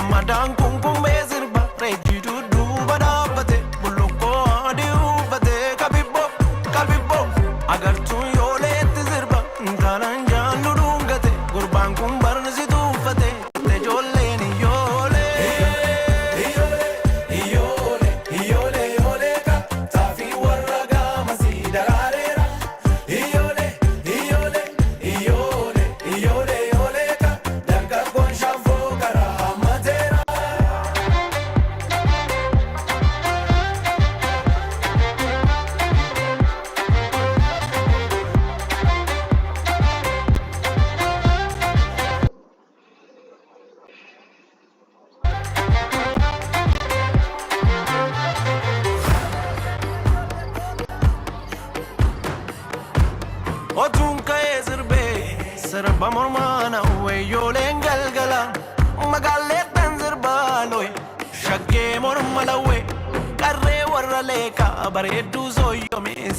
Ramadan kumkume zirba rejidu duba dabbate bulukko adi uffate kabibbo agartuun yooleetti zirba intaalan jaallu dhungate gurbaan kun barnisi tuuffate tejoolleen iyyoolee ka taafii warra gaamasii daraareera iyyoolee ka dargaggoon shaanfoo karaa hammateera. Otuun ka'ee sirbee sirba mormaana weeyyooleen galgala magaalleettan sirbaa loye shaggee morma lawwee qarree warra leekaa bareedduu sooyyomee